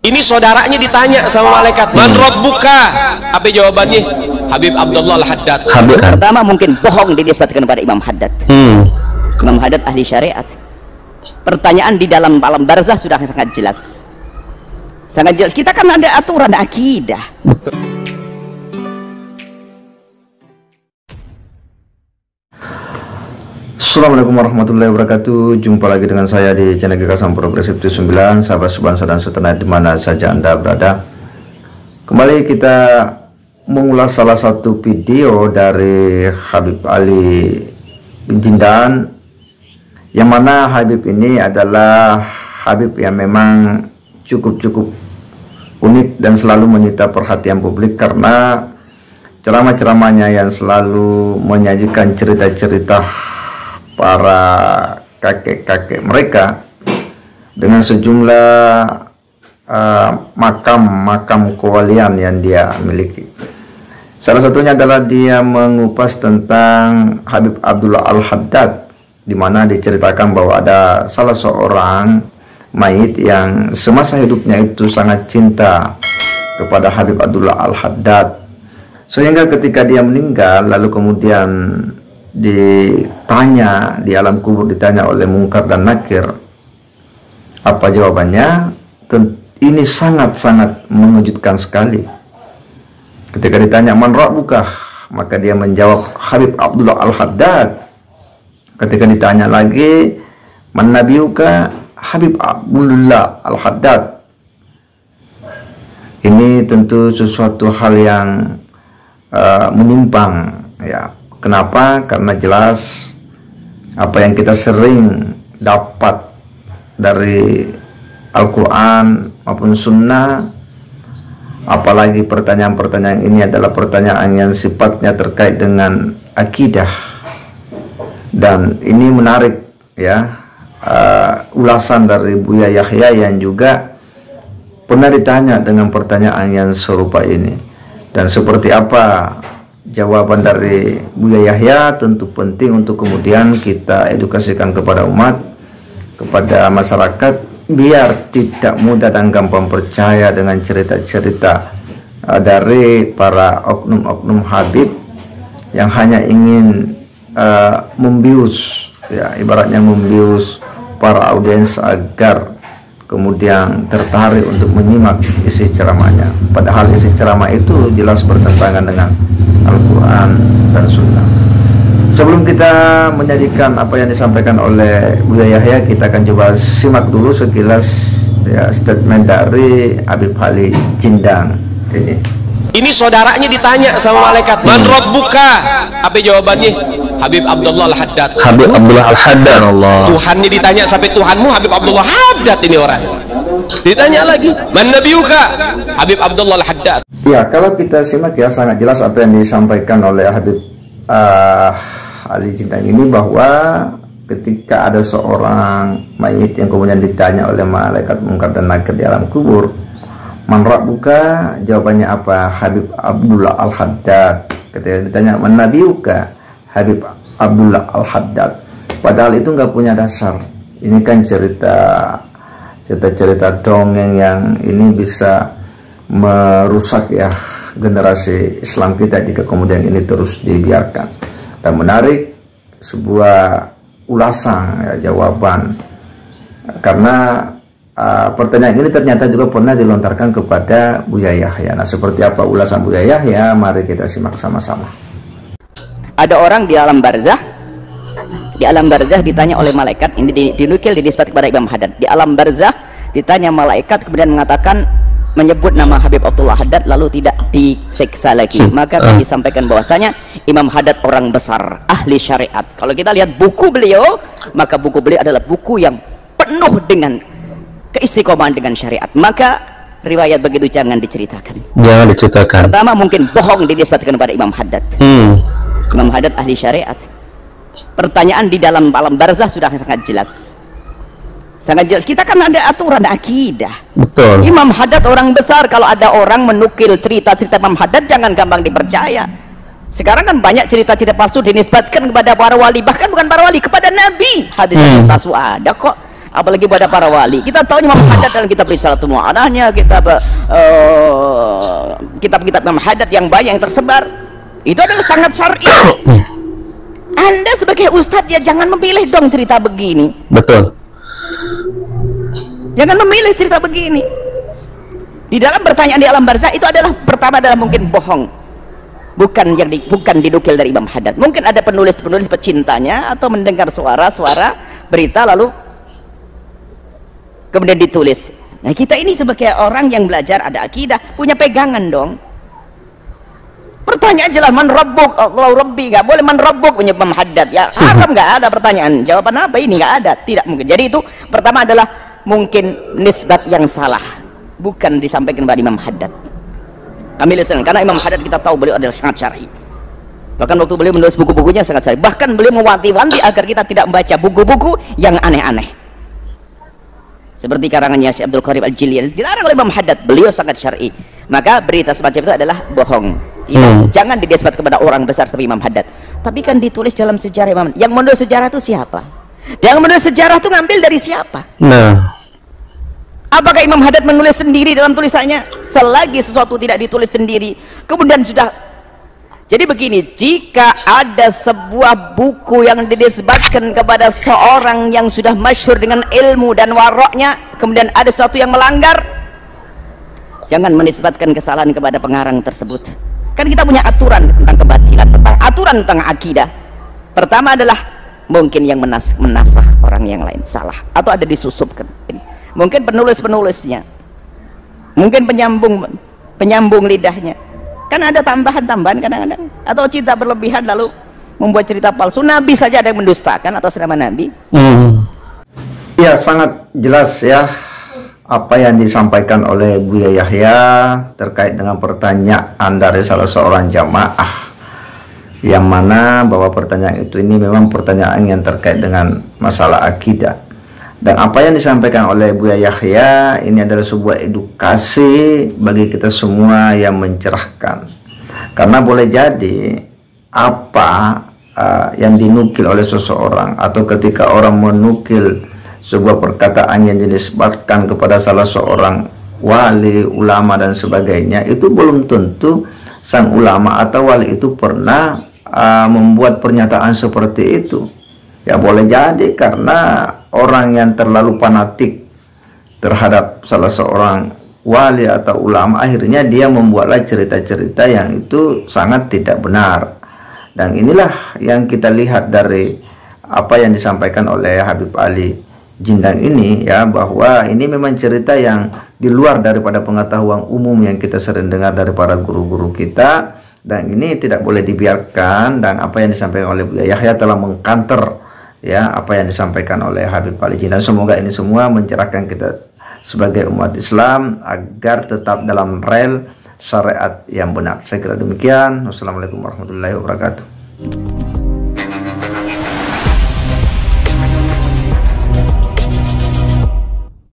Ini saudaranya ditanya sama malaikat, man rabbuka? Apa jawabannya? Habib Abdullah Al-Haddad. Habib pertama mungkin bohong dinisbatkan kepada Imam Haddad. Imam Haddad ahli syariat. Pertanyaan di dalam alam barzah sudah sangat jelas. Sangat jelas. Kita kan ada aturan akidah. Assalamualaikum warahmatullahi wabarakatuh. Jumpa lagi dengan saya di channel Gagasan Progresif 9, sahabat sebangsa dan setanah di mana saja Anda berada. Kembali kita mengulas salah satu video dari Habib Ali bin Jindan, yang mana Habib ini adalah Habib yang memang cukup unik dan selalu menyita perhatian publik karena ceramah-ceramahnya yang selalu menyajikan cerita-cerita para kakek-kakek mereka dengan sejumlah makam kewalian yang dia miliki. Salah satunya adalah dia mengupas tentang Habib Abdullah Al-Haddad, di mana diceritakan bahwa ada salah seorang mayit yang semasa hidupnya itu sangat cinta kepada Habib Abdullah Al-Haddad, sehingga ketika dia meninggal lalu kemudian ditanya di alam kubur, ditanya oleh Munkar dan Nakir, apa jawabannya? Ini sangat-sangat mengejutkan sekali. Ketika ditanya man rabbuka, maka dia menjawab Habib Abdullah Al-Haddad. Ketika ditanya lagi man nabiyuka, Habib Abdullah Al-Haddad. Ini tentu sesuatu hal yang menyimpang, ya. Kenapa? Karena jelas apa yang kita sering dapat dari Al-Quran maupun Sunnah, apalagi pertanyaan-pertanyaan ini adalah pertanyaan yang sifatnya terkait dengan akidah. Dan ini menarik, ya, ulasan dari Buya Yahya yang juga pernah ditanya dengan pertanyaan yang serupa ini. Dan seperti apa jawaban dari Buya Yahya, tentu penting untuk kemudian kita edukasikan kepada umat, kepada masyarakat, biar tidak mudah dan gampang percaya dengan cerita-cerita dari para oknum-oknum Habib yang hanya ingin membius, ya, ibaratnya membius para audiens agar kemudian tertarik untuk menyimak isi ceramahnya. Padahal isi ceramah itu jelas bertentangan dengan Al-Quran dan Sunnah. Sebelum kita menyajikan apa yang disampaikan oleh Buya Yahya, kita akan coba simak dulu sekilas, ya, statement dari Habib Ali Jindan ini. Ini saudaranya ditanya sama malaikat, man rabbuka? Apa jawabannya? Habib Abdullah Al-Haddad. Habib Abdullah Al-Haddad. Allah. Tuhannya ditanya sampai Tuhanmu Habib Abdullah Haddad. Ini orang ditanya lagi man nabiyuka, Habib Abdullah Al-Haddad. Ya, kalau kita simak, ya, sangat jelas apa yang disampaikan oleh Habib Ali Jindan ini, bahwa ketika ada seorang mayit yang kemudian ditanya oleh malaikat Munkar dan Nakir di alam kubur, man rabbuka, jawabannya apa? Habib Abdullah Al-Haddad. Ketika ditanya man nabiyuka, Habib Abdullah Al-Haddad. Padahal itu nggak punya dasar. Ini kan cerita dongeng yang ini bisa merusak, ya, generasi Islam kita jika kemudian ini terus dibiarkan. Dan menarik sebuah ulasan, ya, jawaban, karena pertanyaan ini ternyata juga pernah dilontarkan kepada Buya Yahya. Nah, seperti apa ulasan Buya Yahya? Mari kita simak sama-sama. Ada orang di alam barzah. Di alam barzah ditanya oleh malaikat, ini dinukil dinisbat kepada Imam Haddad. Di alam barzah ditanya malaikat, kemudian mengatakan, menyebut nama Habib Abdullah Haddad lalu tidak diseksa lagi. Maka kami sampaikan bahwasanya Imam Haddad orang besar, ahli syariat. Kalau kita lihat buku beliau, maka buku beliau adalah buku yang penuh dengan keistiqomahan dengan syariat. Maka riwayat begitu jangan diceritakan. Jangan diceritakan. Pertama mungkin bohong dinisbatkan kepada Imam Haddad. Imam Haddad ahli syariat. Pertanyaan di dalam alam barzah sudah sangat jelas. Sangat jelas. Kita kan ada aturan akidah. Betul. Imam Haddad orang besar. Kalau ada orang menukil cerita-cerita Imam Haddad, jangan gampang dipercaya. Sekarang kan banyak cerita-cerita palsu dinisbatkan kepada para wali, bahkan bukan para wali, kepada Nabi. Hadis palsu ada kok. apalagi pada para wali. Kita tahu Imam Haddad dalam kitab Risalatul Mu'anahnya, kitab-kitab Imam Haddad yang banyak yang tersebar, itu adalah sangat syar'i. Anda sebagai ustadz ya jangan memilih dong cerita begini. Betul. Jangan memilih cerita begini. Di dalam pertanyaan di alam barzah itu adalah pertama adalah mungkin bohong, bukan dinukil dari Imam Haddad. Mungkin ada penulis pecintanya atau mendengar suara berita lalu kemudian ditulis. Nah, kita ini sebagai orang yang belajar ada akidah, punya pegangan dong. Pertanyaan jelas, man rabbuk, Allah rabbi, nggak boleh man rabbuk punya Imam Haddad ya, haram, nggak ada pertanyaan. Jawaban apa ini? Nggak ada, tidak mungkin. Jadi itu pertama adalah mungkin nisbat yang salah, bukan disampaikan kepada Imam Haddad. Kami lihat, karena Imam Haddad kita tahu beliau adalah sangat syar'i. Bahkan waktu beliau menulis buku-bukunya sangat syar'i. Bahkan beliau mewanti-wanti agar kita tidak membaca buku-buku yang aneh-aneh. Seperti karangannya Syekh Abdul Qarib Al-Jilani dilarang oleh Imam Haddad. Beliau sangat syar'i. Maka berita semacam itu adalah bohong. Jangan dinisbat kepada orang besar seperti Imam Haddad. Tapi kan ditulis dalam sejarah Imam. Yang menulis sejarah itu siapa? Yang menulis sejarah itu ngambil dari siapa? Nah, apakah Imam Haddad menulis sendiri dalam tulisannya? Selagi sesuatu tidak ditulis sendiri, kemudian sudah. Jadi begini, jika ada sebuah buku yang dinisbatkan kepada seorang yang sudah masyhur dengan ilmu dan waroknya, kemudian ada sesuatu yang melanggar, jangan menisbatkan kesalahan kepada pengarang tersebut. Kan kita punya aturan tentang kebatilan, tentang aturan tentang akidah. Pertama adalah mungkin yang menasah orang yang lain salah, atau ada disusupkan. Mungkin penulisnya, mungkin penyambung lidahnya. Kan ada tambahan-tambahan kadang-kadang, atau cinta berlebihan lalu membuat cerita palsu. Nabi saja ada yang mendustakan atas nama Nabi. Ya, sangat jelas ya apa yang disampaikan oleh Buya Yahya terkait dengan pertanyaan dari salah seorang jamaah, yang mana bahwa pertanyaan itu ini memang pertanyaan yang terkait dengan masalah akidah. Dan apa yang disampaikan oleh Buya Yahya ini adalah sebuah edukasi bagi kita semua yang mencerahkan. Karena boleh jadi apa yang dinukil oleh seseorang, atau ketika orang menukil sebuah perkataan yang dinisbatkan kepada salah seorang wali, ulama dan sebagainya, itu belum tentu sang ulama atau wali itu pernah membuat pernyataan seperti itu. Ya boleh jadi karena orang yang terlalu fanatik terhadap salah seorang wali atau ulama, akhirnya dia membuatlah cerita-cerita yang itu sangat tidak benar. Dan inilah yang kita lihat dari apa yang disampaikan oleh Habib Ali Jindang ini, ya, bahwa ini memang cerita yang di luar daripada pengetahuan umum yang kita sering dengar dari para guru-guru kita, dan ini tidak boleh dibiarkan. Dan apa yang disampaikan oleh Buya Yahya telah mengkanter ya apa yang disampaikan oleh Habib Ali Jindang. Semoga ini semua mencerahkan kita sebagai umat Islam agar tetap dalam rel syariat yang benar. Saya kira demikian. Wassalamualaikum warahmatullahi wabarakatuh.